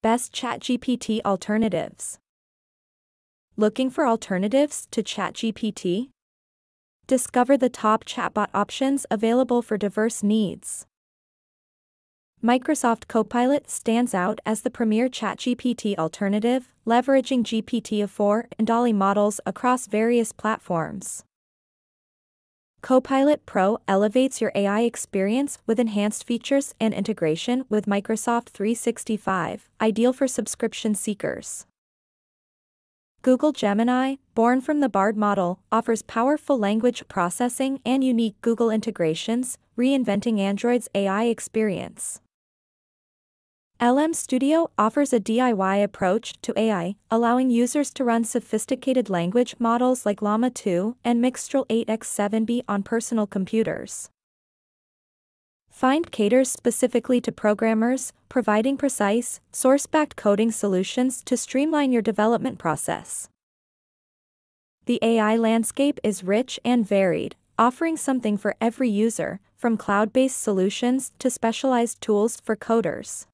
Best ChatGPT alternatives. Looking for alternatives to ChatGPT? Discover the top chatbot options available for diverse needs. Microsoft Copilot stands out as the premier ChatGPT alternative, leveraging GPT-4 and DALL-E models across various platforms. Copilot Pro elevates your AI experience with enhanced features and integration with Microsoft 365, ideal for subscription seekers. Google Gemini, born from the Bard model, offers powerful language processing and unique Google integrations, reinventing Android's AI experience. LM Studio offers a DIY approach to AI, allowing users to run sophisticated language models like Llama 2 and Mistral 8x7b on personal computers. Phind caters specifically to programmers, providing precise, source-backed coding solutions to streamline your development process. The AI landscape is rich and varied, offering something for every user, from cloud-based solutions to specialized tools for coders.